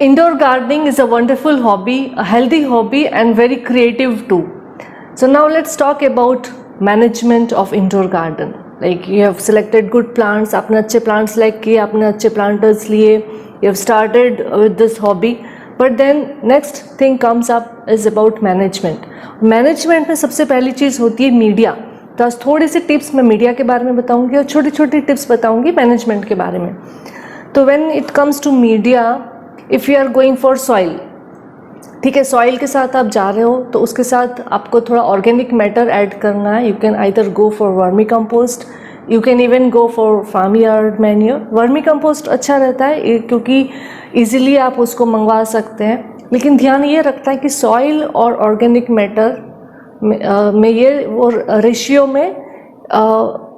Indoor gardening is a wonderful hobby, a healthy hobby and very creative too. So now let's talk about management of indoor garden. Like you have selected good plants, आपने अच्छे plants like किए, आपने अच्छे planters लिए, you have started with this hobby. But then next thing comes up is about management. Management में सबसे पहली चीज़ होती है मीडिया. तो आज थोड़ी सी टिप्स मैं मीडिया के बारे में बताऊंगी और छोटी छोटी टिप्स बताऊंगी मैनेजमेंट के बारे में. तो when it comes to media, if you are going for soil, ठीक है, सॉइल के साथ आप जा रहे हो तो उसके साथ आपको थोड़ा ऑर्गेनिक मैटर ऐड करना है. You can either go for vermicompost, you can even go for farmyard manure. Vermicompost अच्छा रहता है क्योंकि इजीली आप उसको मंगवा सकते हैं, लेकिन ध्यान ये रखता है कि सॉइल और ऑर्गेनिक मैटर में ये वो रेशियो में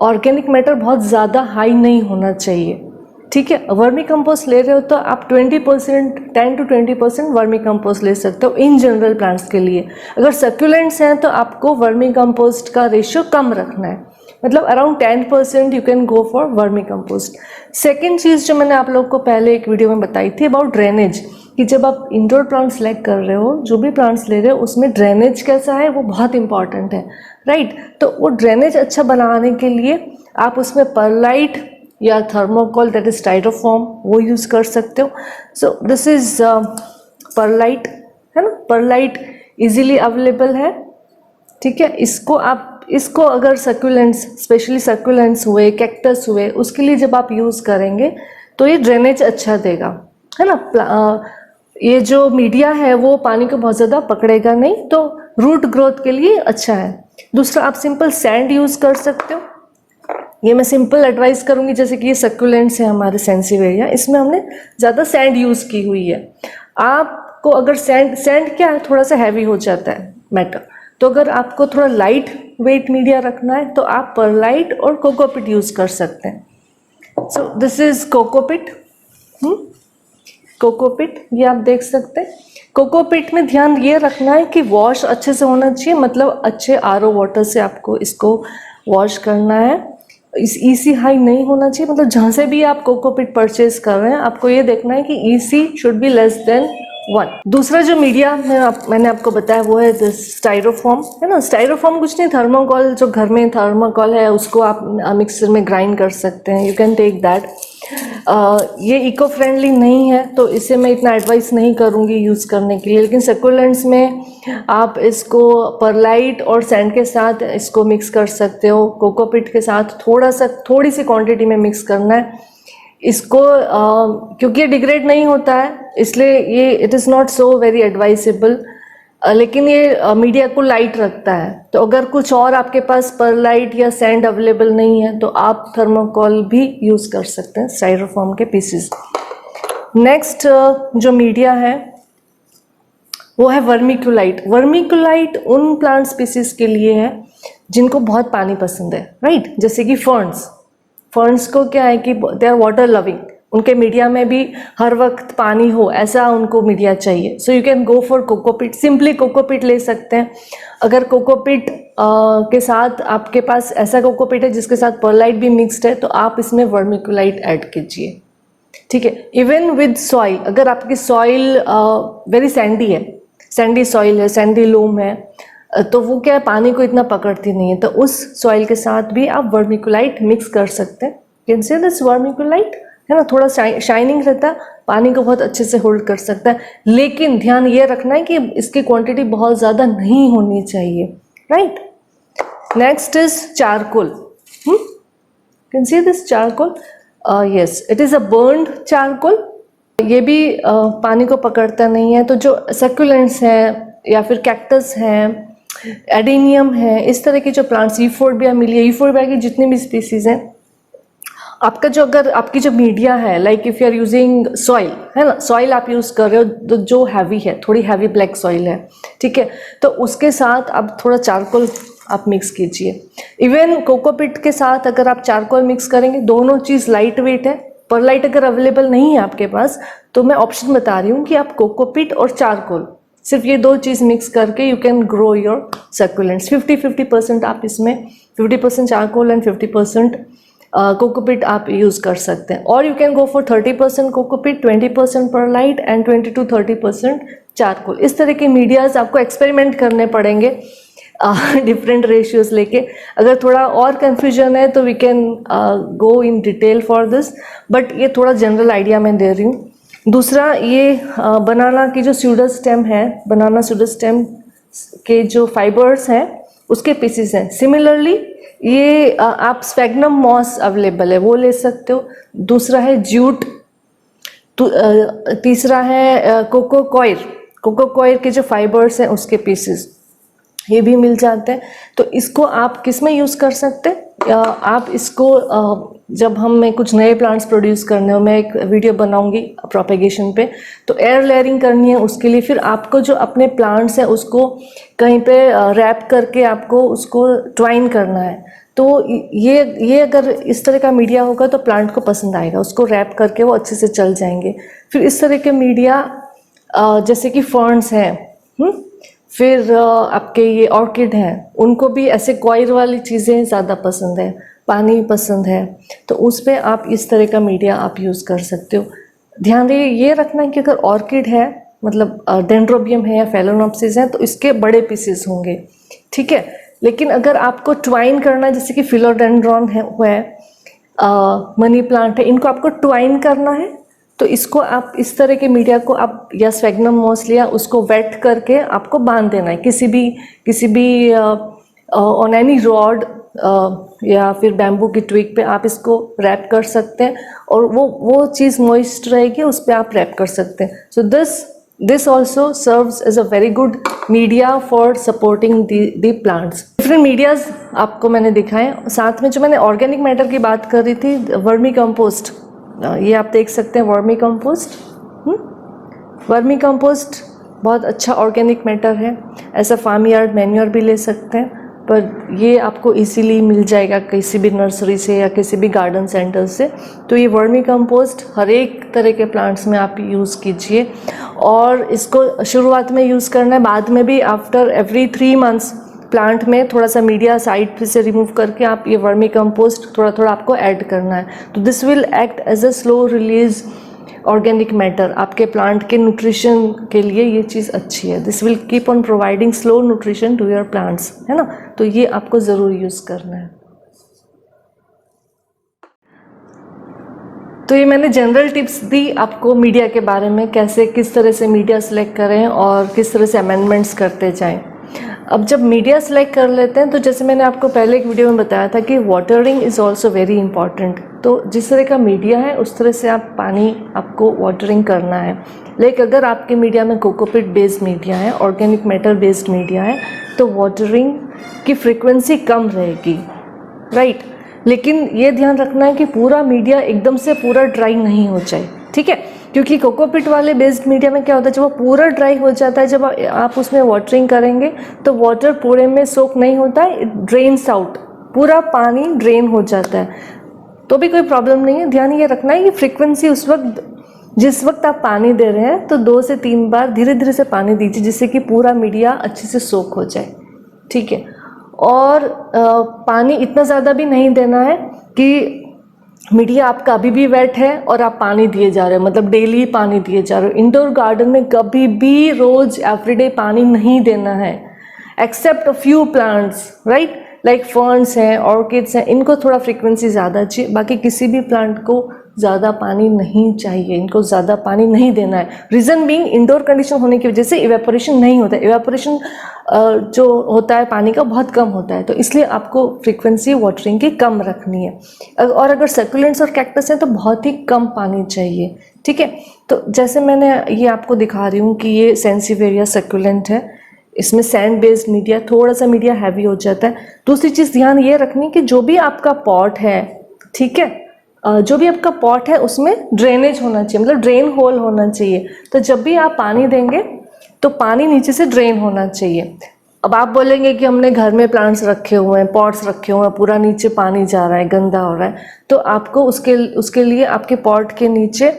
ऑर्गेनिक मैटर बहुत ज़्यादा हाई नहीं होना चाहिए. ठीक है, वर्मी कंपोस्ट ले रहे हो तो आप 20%, 10 to 20% वर्मी कंपोस्ट ले सकते हो इन जनरल प्लांट्स के लिए. अगर सक्यूलेंट्स हैं तो आपको वर्मी कंपोस्ट का रेशियो कम रखना है, मतलब around 10% you can go for vermicompost. Second चीज़ जो मैंने आप लोग को पहले एक वीडियो में बताई थी अबाउट ड्रेनेज, कि जब आप इंडोर प्लांट सेलेक्ट कर रहे हो, जो भी प्लांट्स ले रहे हो उसमें ड्रेनेज कैसा है वो बहुत इंपॉर्टेंट है, राइट. तो वो ड्रेनेज अच्छा बनाने के लिए आप उसमें परलाइट या थर्मोकोल दैट इज स्टाइरोफॉर्म वो यूज़ कर सकते हो. सो दिस इज परलाइट, है ना, परलाइट इजीली अवेलेबल है. ठीक है, इसको अगर सक्यूलेंट्स, स्पेशली सक्यूलेंट्स हुए, कैक्टस हुए, उसके लिए जब आप यूज़ करेंगे तो ये ड्रेनेज अच्छा देगा, है ना. ये जो मीडिया है वो पानी को बहुत ज़्यादा पकड़ेगा नहीं, तो रूट ग्रोथ के लिए अच्छा है. दूसरा, आप सिंपल सैंड यूज़ कर सकते हो. ये मैं सिंपल एडवाइस करूंगी, जैसे कि ये सक्यूलेंट्स है हमारे सेंसिटिव एरिया, इसमें हमने ज़्यादा सैंड यूज़ की हुई है. आपको अगर सैंड क्या है, थोड़ा सा हैवी हो जाता है मैटर, तो अगर आपको थोड़ा लाइट वेट मीडिया रखना है तो आप परलाइट और कोकोपिट यूज़ कर सकते हैं. So this is cocopeat. Cocopeat ये आप देख सकते हैं. कोकोपिट में ध्यान ये रखना है कि वॉश अच्छे से होना चाहिए, मतलब अच्छे आरओ वाटर से आपको इसको वॉश करना है. इस ईसी हाई नहीं होना चाहिए, मतलब जहाँ से भी आप कोकोपिट परचेज कर रहे हैं आपको ये देखना है कि EC should be less than 1. दूसरा जो मीडिया मैंने आपको बताया वो है स्टाइरोफॉर्म, है ना. स्टाइरोफॉर्म कुछ नहीं, थर्मोकोल, जो घर में थर्मोकोल है उसको आप मिक्सर में ग्राइंड कर सकते हैं, यू कैन टेक दैट. ये इको फ्रेंडली नहीं है तो इसे मैं इतना एडवाइस नहीं करूँगी यूज़ करने के लिए, लेकिन सक्यूलेंट्स में आप इसको परलाइट और सैंड के साथ इसको मिक्स कर सकते हो. कोकोपिट के साथ थोड़ी सी क्वांटिटी में मिक्स करना है इसको, क्योंकि ये डिग्रेड नहीं होता है, इसलिए ये it is not so very advisable. लेकिन ये मीडिया को लाइट रखता है. तो अगर कुछ और आपके पास परलाइट या सैंड अवेलेबल नहीं है तो आप थर्मोकोल भी यूज़ कर सकते हैं, स्टाइरोफॉर्म के पीसेस. नेक्स्ट जो मीडिया है वो है वर्मिकुलाइट. वर्मिकुलाइट उन प्लांट स्पीसीज के लिए है जिनको बहुत पानी पसंद है, राइट. जैसे कि फर्न्स को क्या है कि दे आर वाटर लविंग, उनके मीडिया में भी हर वक्त पानी हो ऐसा उनको मीडिया चाहिए. So you can go for cocopeat. Simply cocopeat ले सकते हैं. अगर कोकोपिट के साथ आपके पास ऐसा कोकोपिट है जिसके साथ परलाइट भी मिक्सड है तो आप इसमें वर्मिकुलाइट ऐड कीजिए. ठीक है, इवन विद सॉइल, अगर आपकी सॉइल वेरी सैंडी है, सैंडी सॉइल है, सैंडी लूम है, तो वो क्या है, पानी को इतना पकड़ती नहीं है, तो उस सॉइल के साथ भी आप वर्मिकुलाइट मिक्स कर सकते हैं. कैन से दिस वर्मिकुलाइट, है ना, थोड़ा शाइनिंग रहता है, पानी को बहुत अच्छे से होल्ड कर सकता है. लेकिन ध्यान ये रखना है कि इसकी क्वांटिटी बहुत ज़्यादा नहीं होनी चाहिए, right. Next is charcoal. Can see this charcoal, yes, it is a burned charcoal. ये भी पानी को पकड़ता नहीं है. तो जो सक्यूलेंट्स हैं या फिर कैक्टस हैं, एडेनियम है, इस तरह की जो प्लांट्स, यूफोर्बिया मिलिया, यूफोर्बिया की जितनी भी स्पीसीज हैं, आपका जो अगर आपकी जो मीडिया है, like if you are using soil, है ना, सॉइल आप यूज़ कर रहे हो तो जो हैवी है, थोड़ी हैवी ब्लैक सॉइल है, ठीक है, तो उसके साथ आप थोड़ा चारकोल आप मिक्स कीजिए. इवन कोकोपिट के साथ अगर आप चारकोल मिक्स करेंगे, दोनों चीज़ लाइट वेट है. परलाइट अगर अवेलेबल नहीं है आपके पास तो मैं ऑप्शन बता रही हूँ कि आप कोकोपिट और चारकोल, सिर्फ ये दो चीज़ मिक्स करके you can grow your succulents. 50-50% आप इसमें 50% चारकोल एंड 50% कोकोपीट आप यूज़ कर सकते हैं। और you can go for 30% cocopeat, 20% perlite and 20 to 30% charcoal. इस तरह के मीडियाज आपको एक्सपेरिमेंट करने पड़ेंगे डिफरेंट रेशियोज लेके। अगर थोड़ा और कन्फ्यूजन है तो we can go in detail for this, but ये थोड़ा जनरल आइडिया मैं दे रही हूँ। दूसरा, ये बनाना की जो स्यूडोस्टेम है, बनाना स्यूडोस्टेम के जो फाइबर्स हैं उसके पीसेस हैं। सिमिलरली ये आप स्फैग्नम मॉस अवेलेबल है वो ले सकते हो। दूसरा है जूट, तीसरा है कोको कॉयर के जो फाइबर्स हैं उसके पीसेस, ये भी मिल जाते हैं। तो इसको आप किस में यूज़ कर सकते हैं? आप इसको जब हमें कुछ नए प्लांट्स प्रोड्यूस करने हो, मैं एक वीडियो बनाऊंगी प्रोपेगेशन पे, तो एयर लेयरिंग करनी है उसके लिए फिर आपको जो अपने प्लांट्स हैं उसको कहीं पे रैप करके आपको उसको ट्वाइन करना है। तो ये अगर इस तरह का मीडिया होगा तो प्लांट को पसंद आएगा, उसको रैप करके वो अच्छे से चल जाएंगे। फिर इस तरह के मीडिया जैसे कि फर्न्स हैं, फिर आपके ये ऑर्किड हैं, उनको भी ऐसे कॉयर वाली चीज़ें ज़्यादा पसंद है, पानी पसंद है, तो उस पर आप इस तरह का मीडिया आप यूज़ कर सकते हो। ध्यान रखिए ये रखना है कि अगर ऑर्किड है, मतलब डेंड्रोबियम है या फेलोनोप्सिस है, तो इसके बड़े पीसेस होंगे, ठीक है। लेकिन अगर आपको ट्वाइन करना है, जैसे कि फिलोडेंड्रॉन है, मनी प्लांट है, इनको आपको ट्वाइन करना है, तो इसको आप इस तरह के मीडिया को आप या स्फैग्नम मॉस लिया, उसको वेट करके आपको बांध देना है किसी भी ऑन एनी रॉड या फिर बैम्बू की ट्विग पे आप इसको रैप कर सकते हैं, और वो चीज़ मॉइस्ट रहेगी उस पर आप रैप कर सकते हैं। So this also serves as a very good media for supporting the plants. Different medias आपको मैंने दिखाए। साथ में जो मैंने ऑर्गेनिक मैटर की बात कर रही थी, वर्मी कंपोस्ट, ये आप देख सकते हैं वर्मी कंपोस्ट। वर्मी कंपोस्ट बहुत अच्छा ऑर्गेनिक मैटर है, ऐसा फार्म यार्ड मैन्योर भी ले सकते हैं, पर ये आपको इजीली मिल जाएगा किसी भी नर्सरी से या किसी भी गार्डन सेंटर से। तो ये वर्मी कंपोस्ट हर एक तरह के प्लांट्स में आप यूज़ कीजिए, और इसको शुरुआत में यूज़ करना है, बाद में भी आफ्टर एवरी 3 months प्लांट में थोड़ा सा मीडिया साइड से रिमूव करके आप ये वर्मी कंपोस्ट थोड़ा थोड़ा आपको ऐड करना है। तो this will act as a slow release organic matter, आपके प्लांट के न्यूट्रिशन के लिए ये चीज़ अच्छी है। This will keep on providing slow nutrition to your plants, है ना। तो ये आपको ज़रूर यूज़ करना है। तो ये मैंने जनरल टिप्स दी आपको मीडिया के बारे में, कैसे किस तरह से मीडिया सेलेक्ट करें और किस तरह से अमेंडमेंट्स करते जाएं। अब जब मीडिया सेलेक्ट कर लेते हैं, तो जैसे मैंने आपको पहले एक वीडियो में बताया था कि watering is also very important. तो जिस तरह का मीडिया है उस तरह से आप पानी आपको वाटरिंग करना है। लेकिन अगर आपके मीडिया में कोकोपीट बेस्ड मीडिया है, ऑर्गेनिक मैटर बेस्ड मीडिया है, तो वाटरिंग की फ्रिक्वेंसी कम रहेगी, राइट। लेकिन ये ध्यान रखना है कि पूरा मीडिया एकदम से पूरा ड्राई नहीं हो जाए, ठीक है, क्योंकि कोकोपीट वाले बेस्ड मीडिया में क्या होता है, जब वो पूरा ड्राई हो जाता है, जब आप उसमें वाटरिंग करेंगे तो वाटर पूरे में सोक नहीं होता है, इट ड्रेन्स आउट, पूरा पानी ड्रेन हो जाता है, तो भी कोई प्रॉब्लम नहीं है। ध्यान ये रखना है कि फ्रीक्वेंसी उस वक्त, जिस वक्त आप पानी दे रहे हैं, तो 2 से 3 बार धीरे धीरे से पानी दीजिए, जिससे कि पूरा मीडिया अच्छे से सोक हो जाए, ठीक है। और पानी इतना ज़्यादा भी नहीं देना है कि मीडिया आपका अभी भी वेट है और आप पानी दिए जा रहे हो, मतलब डेली पानी दिए जा रहे हो। इंडोर गार्डन में कभी भी रोज़ एवरीडे पानी नहीं देना है, except a few plants, right, like ferns हैं, ऑर्किड्स हैं, इनको थोड़ा फ्रीक्वेंसी ज़्यादा चाहिए, बाकी किसी भी प्लांट को ज़्यादा पानी नहीं चाहिए, इनको ज़्यादा पानी नहीं देना है। रीज़न बीइंग, इंडोर कंडीशन होने की वजह से इवेपोरेशन नहीं होता है, इवेपोरेशन जो होता है पानी का बहुत कम होता है, तो इसलिए आपको फ्रीक्वेंसी वाटरिंग की कम रखनी है। और अगर सक्यूलेंट्स और कैक्टस हैं तो बहुत ही कम पानी चाहिए, ठीक है। तो जैसे मैंने ये आपको दिखा रही हूँ कि ये सेंसिवेरिया सक्यूलेंट है, इसमें सैंड बेस्ड मीडिया, थोड़ा सा मीडिया हैवी हो जाता है। दूसरी चीज़ ध्यान ये रखनी कि जो भी आपका पॉट है, ठीक है, जो भी आपका पॉट है उसमें ड्रेनेज होना चाहिए, मतलब ड्रेन होल होना चाहिए। तो जब भी आप पानी देंगे तो पानी नीचे से ड्रेन होना चाहिए। अब आप बोलेंगे कि हमने घर में प्लांट्स रखे हुए हैं, पॉट्स रखे हुए हैं, पूरा नीचे पानी जा रहा है, गंदा हो रहा है, तो आपको उसके लिए आपके पॉट के नीचे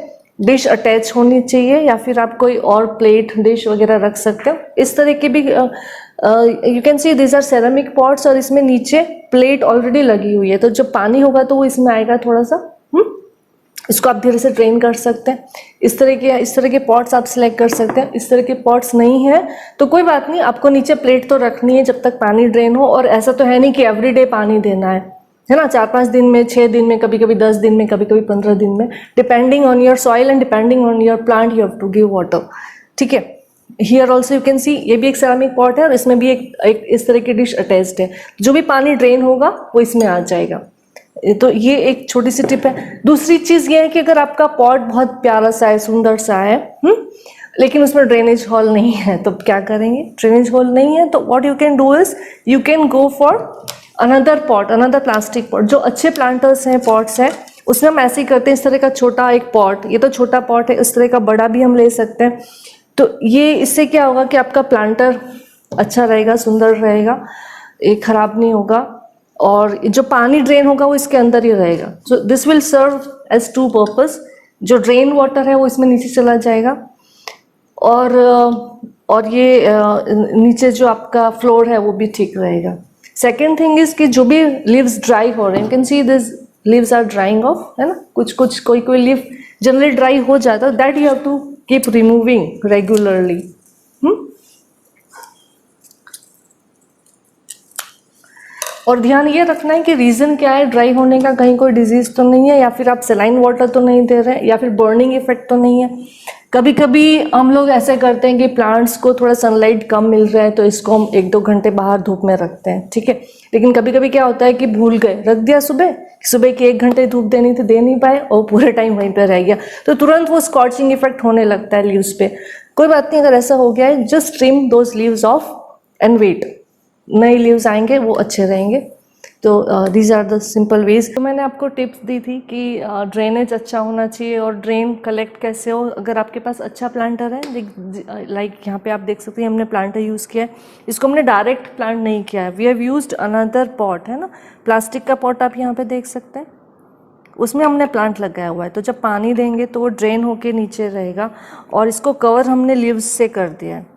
डिश अटैच होनी चाहिए, या फिर आप कोई और प्लेट डिश वगैरह रख सकते हो। इस तरह के भी you can see this are ceramic pots, और इसमें नीचे प्लेट ऑलरेडी लगी हुई है, तो जब पानी होगा तो वो इसमें आएगा थोड़ा सा। इसको आप धीरे से ड्रेन कर सकते हैं। इस तरह के पॉट्स आप सिलेक्ट कर सकते हैं। इस तरह के पॉट्स नहीं है तो कोई बात नहीं, आपको नीचे प्लेट तो रखनी है जब तक पानी ड्रेन हो। और ऐसा तो है नहीं कि एवरीडे पानी देना है ना, 4-5 दिन में, 6 दिन में, कभी कभी 10 दिन में, कभी कभी 15 दिन में, depending on your soil and depending on your plant you have to give water. ठीक है, here also you can see, ये भी एक सेरामिक पॉट है और इसमें भी एक इस तरह की डिश अटैच्ड है। जो भी पानी ड्रेन होगा वो इसमें आ जाएगा। तो ये एक छोटी सी टिप है। दूसरी चीज ये है कि अगर आपका पॉट बहुत प्यारा सा है, सुंदर सा है, लेकिन उसमें ड्रेनेज होल नहीं है, तो क्या करेंगे? ड्रेनेज होल नहीं है तो what you can do is you can go for another pot, another plastic pot. जो अच्छे प्लांटर्स हैं, पॉट्स हैं, उसमें हम ऐसे ही करते हैं। इस तरह का छोटा एक पॉट, ये तो छोटा पॉट है, इस तरह का बड़ा भी हम ले सकते हैं। तो ये इससे क्या होगा कि आपका प्लांटर अच्छा रहेगा, सुंदर रहेगा, ये खराब नहीं होगा, और जो पानी ड्रेन होगा वो इसके अंदर ही रहेगा। So this will serve as 2 purpose. जो ड्रेन वाटर है वो इसमें नीचे चला जाएगा, और ये नीचे जो आपका फ्लोर है वो भी ठीक रहेगा। सेकेंड थिंग इज कि जो भी लीव्स ड्राई हो रहे हैं, you can see this leaves are drying off, है ना, कुछ कोई लीव जनरली ड्राई हो जाता है, that you have to keep removing regularly. और ध्यान ये रखना है कि रीज़न क्या है ड्राई होने का, कहीं कोई डिजीज तो नहीं है, या फिर आप सलाइन वाटर तो नहीं दे रहे हैं, या फिर बर्निंग इफेक्ट तो नहीं है। कभी कभी हम लोग ऐसे करते हैं कि प्लांट्स को थोड़ा सनलाइट कम मिल रहा है तो इसको हम 1-2 घंटे बाहर धूप में रखते हैं, ठीक है। लेकिन कभी कभी क्या होता है कि भूल गए, रख दिया सुबह की 1 घंटे धूप देनी थी, दे नहीं पाए और पूरे टाइम वहीं पर रह गया, तो तुरंत वो स्कॉचिंग इफेक्ट होने लगता है लीव्स पे। कोई बात नहीं, अगर ऐसा हो गया है, just trim those leaves off and wait, नए लीव्स आएंगे वो अच्छे रहेंगे। तो these are the simple ways. तो मैंने आपको टिप्स दी थी कि ड्रेनेज अच्छा होना चाहिए और ड्रेन कलेक्ट कैसे हो। अगर आपके पास अच्छा प्लांटर है, लाइक यहाँ पे आप देख सकते हैं हमने प्लांटर यूज़ किया है, इसको हमने डायरेक्ट प्लांट नहीं किया है, we have used another pot, है ना, प्लास्टिक का पॉट आप यहाँ पे देख सकते हैं, उसमें हमने प्लांट लगाया हुआ है। तो जब पानी देंगे तो वो ड्रेन होके नीचे रहेगा, और इसको कवर हमने लीव्स से कर दिया है,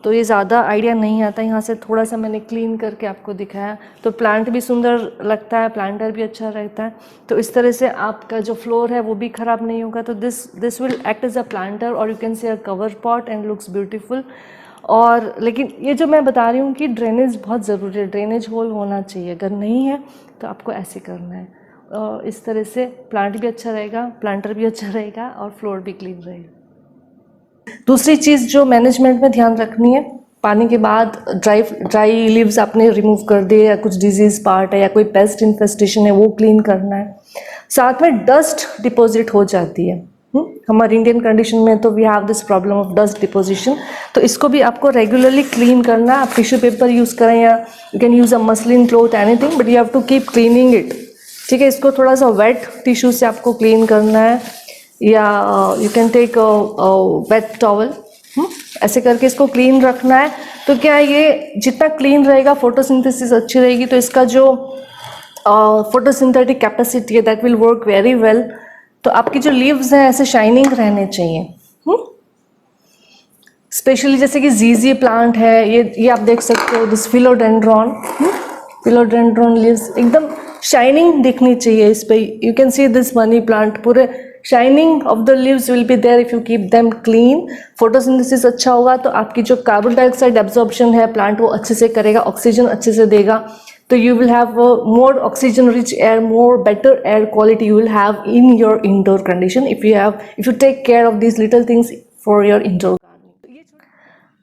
तो ये ज़्यादा आइडिया नहीं आता। यहाँ से थोड़ा सा मैंने क्लीन करके आपको दिखाया, तो प्लांट भी सुंदर लगता है, प्लांटर भी अच्छा रहता है। तो इस तरह से आपका जो फ्लोर है वो भी ख़राब नहीं होगा। तो this will act as a planter, और you can say a cover pot and looks beautiful. और लेकिन ये जो मैं बता रही हूँ कि ड्रेनेज बहुत ज़रूरी है, ड्रेनेज होल होना चाहिए, अगर नहीं है तो आपको ऐसे करना है। इस तरह से प्लांट भी अच्छा रहेगा, प्लांटर भी अच्छा रहेगा, और फ्लोर भी क्लीन रहेगा। दूसरी चीज़ जो मैनेजमेंट में ध्यान रखनी है, पानी के बाद ड्राई लीव्स आपने रिमूव कर दिए, या कुछ डिजीज पार्ट है या कोई पेस्ट इन्फेस्टेशन है वो क्लीन करना है। साथ में डस्ट डिपॉजिट हो जाती है, हमारे इंडियन कंडीशन में तो we have this problem of dust deposition, तो इसको भी आपको रेगुलरली क्लीन करना है। आप टिश्यू पेपर यूज़ करें या you can use a muslin cloth, anything, but you have to keep cleaning it, ठीक है। इसको थोड़ा सा वेट टिश्यू से आपको क्लीन करना है, या you can take wet towel, ऐसे करके इसको क्लीन रखना है। तो क्या है, ये जितना क्लीन रहेगा, फोटोसिंथेसिस अच्छी रहेगी, तो इसका जो फोटोसिंथेटिक कैपेसिटी है that will work very well. तो आपकी जो लीव्स हैं ऐसे शाइनिंग रहने चाहिए, स्पेशली जैसे कि जीजी प्लांट है, ये आप देख सकते हो, दिस फिलोडेंड्रॉन, फिलोडेंड्रॉन लीव्स एकदम शाइनिंग दिखनी चाहिए इस पे। You can see this money plant, पूरे shining of the leaves will be there if you keep them clean. Photosynthesis अच्छा होगा तो आपकी जो कार्बन डाइऑक्साइड एब्जॉर्प्शन है प्लांट वो अच्छे से करेगा, ऑक्सीजन अच्छे से देगा, तो you will have more oxygen rich air, more better air quality you will have in your indoor condition if you take care of these little things for your indoor gardening.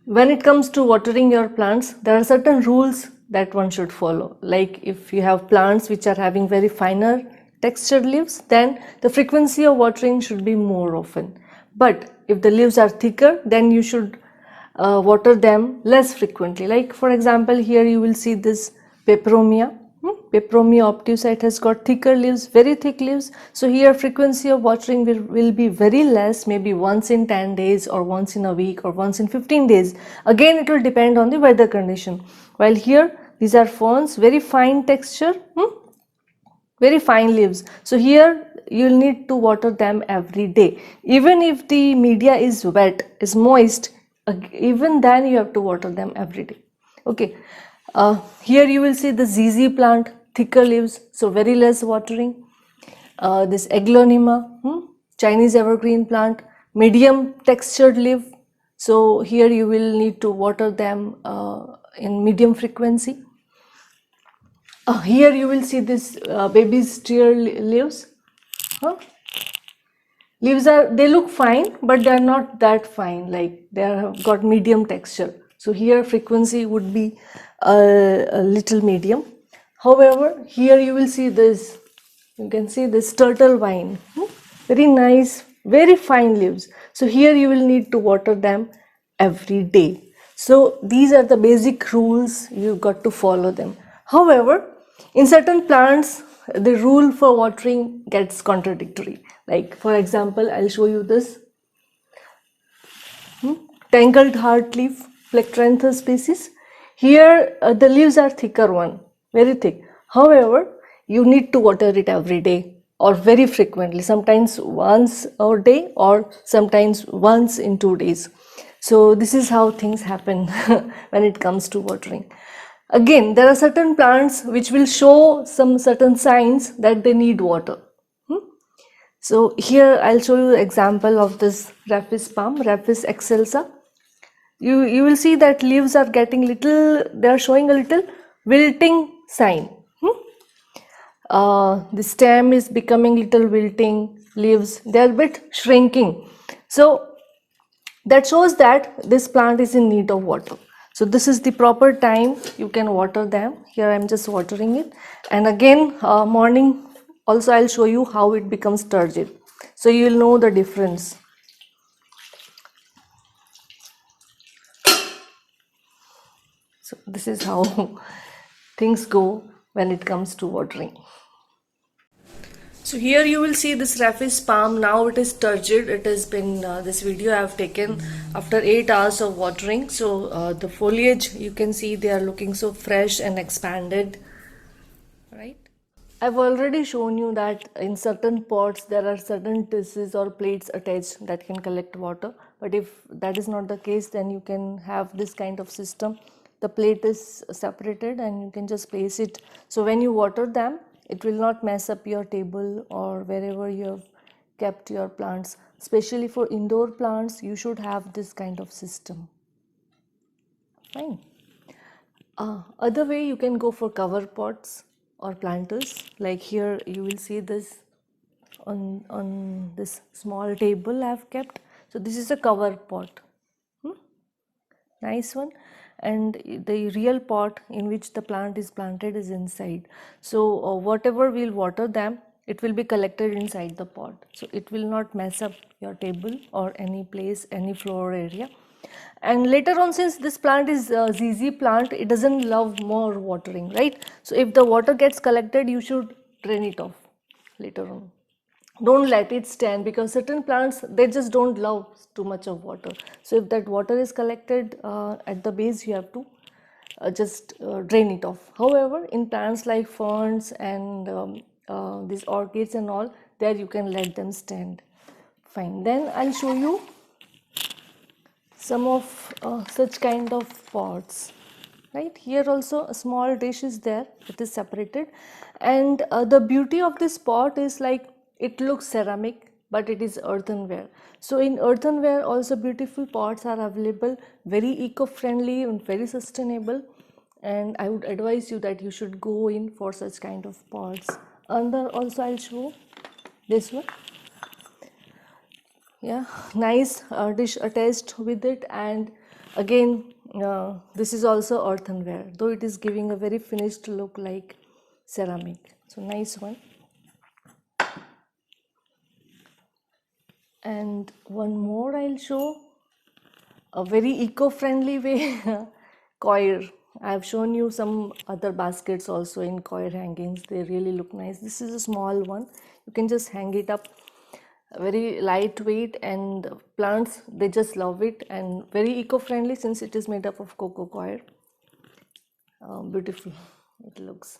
When it comes to watering your plants, there are certain rules that one should follow. Like if you have plants which are having very finer textured leaves, then the frequency of watering should be more often. But if the leaves are thicker, then you should water them less frequently. Like for example, here you will see this peperomia. Peperomia obtusite has got thicker leaves, very thick leaves. So here frequency of watering will be very less, maybe once in 10 days or once in a week or once in 15 days. Again, it will depend on the weather condition. While here, these are ferns, very fine texture, very fine leaves. So here you'll need to water them every day. Even if the media is wet, is moist, even then you have to water them every day. Okay, here you will see the ZZ plant, thicker leaves, so very less watering. This Aglaonema, Chinese evergreen plant, medium textured leaf. So here you will need to water them in medium frequency. Here you will see this baby's tear leaves. Huh? Leaves they look fine, but they are not that fine. Like they have got medium texture. So here frequency would be a little medium. However, here you will see this. You can see this turtle vine. Very nice, very fine leaves. So here you will need to water them every day. So these are the basic rules, you got to follow them. However, in certain plants, the rule for watering gets contradictory. Like for example, I'll show you this tangled heart leaf, Plectranthus species. Here the leaves are thicker one, very thick. However, you need to water it every day or very frequently, sometimes once a day or sometimes once in 2 days. So this is how things happen when it comes to watering. Again, there are certain plants which will show some certain signs that they need water. So here I'll show you an example of this Rhapis palm, Rhapis excelsa. You will see that leaves are getting little, they are showing a little wilting sign. The stem is becoming little wilting, leaves, they are a bit shrinking. So that shows that this plant is in need of water. So this is the proper time you can water them. Here I am just watering it. And again, morning also I'll show you how it becomes turgid. So you will know the difference. So this is how things go when it comes to watering. So here you will see this Rhapis palm. Now it is turgid. It has been, this video I have taken after 8 hours of watering. So the foliage, you can see they are looking so fresh and expanded, right? I've already shown you that in certain pots there are certain tissues or plates attached that can collect water. But if that is not the case, then you can have this kind of system. The plate is separated and you can just place it. So when you water them, it will not mess up your table or wherever you have kept your plants. Especially for indoor plants, you should have this kind of system. Fine. Other way, you can go for cover pots or planters. Like here you will see this on this small table I have kept. So this is a cover pot. Nice one. And the real pot in which the plant is planted is inside. So whatever we'll water them, it will be collected inside the pot. So it will not mess up your table or any place, any floor area. And later on, since this plant is a ZZ plant, it doesn't love more watering, right? So if the water gets collected, you should drain it off later on. Don't let it stand, because certain plants, they just don't love too much of water. So if that water is collected at the base, you have to just drain it off. However, in plants like ferns and these orchids and all, there you can let them stand. Fine. Then I'll show you some of such kind of pots. Right, here also a small dish is there, it is separated, and the beauty of this pot is like it looks ceramic but it is earthenware. So in earthenware also beautiful pots are available, very eco-friendly and very sustainable, and I would advise you that you should go in for such kind of pots. And also I'll show this one. Yeah, nice dish attached with it, and again this is also earthenware, though it is giving a very finished look like ceramic. So nice one. And one more I'll show, a very eco-friendly way. Coir. I have shown you some other baskets also in coir hangings. They really look nice. This is a small one. You can just hang it up. Very lightweight, and plants, they just love it, and very eco-friendly since it is made up of cocoa coir. Beautiful it looks.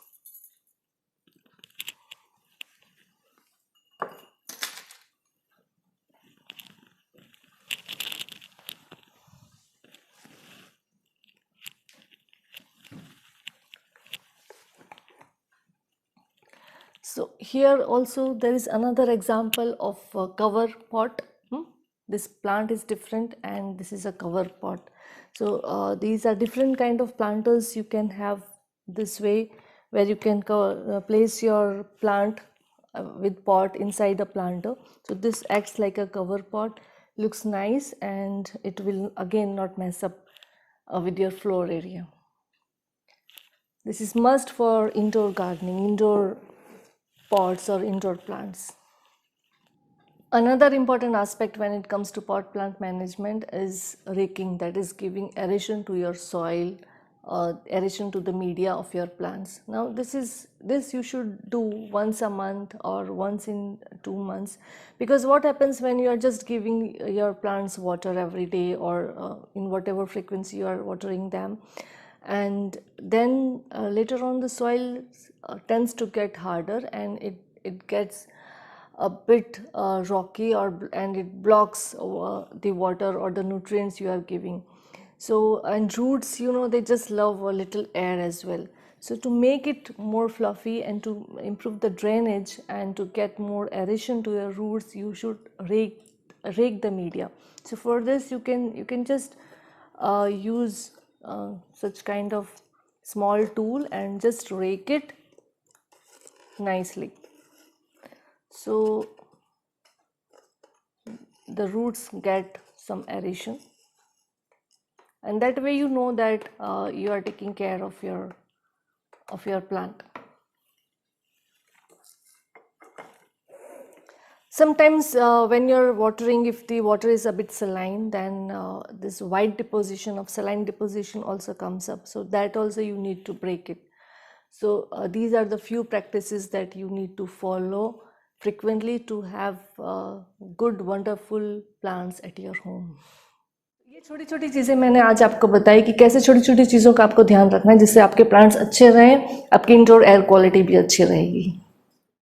So here also there is another example of a cover pot. This plant is different and this is a cover pot. So these are different kind of planters you can have this way, where you can place your plant with pot inside a planter. So this acts like a cover pot, looks nice, and it will again not mess up with your floor area. This is must for indoor gardening, indoor pots or indoor plants. Another important aspect when it comes to pot plant management is raking, that is giving aeration to your soil, aeration to the media of your plants. Now this you should do once a month or once in 2 months, because what happens when you are just giving your plants water every day or in whatever frequency you are watering them, and then later on the soil tends to get harder and it gets a bit rocky, and it blocks the water or the nutrients you are giving. So, and roots, they just love a little air as well. So to make it more fluffy and to improve the drainage and to get more aeration to your roots, you should rake the media. So for this you can just use such kind of small tool and just rake it nicely, so the roots get some aeration, and that way you know that you are taking care of your plant. Sometimes when you're watering, if the water is a bit saline, then this white deposition of saline deposition also comes up, so that also you need to break it. So these are the few practices that you need to follow frequently to have good wonderful plants at your home. ये छोटी छोटी चीज़ें मैंने आज आपको बताई कि कैसे छोटी छोटी चीज़ों का आपको ध्यान रखना है जिससे आपके प्लांट्स अच्छे रहें, आपकी इंडोर एयर क्वालिटी भी अच्छी रहेगी.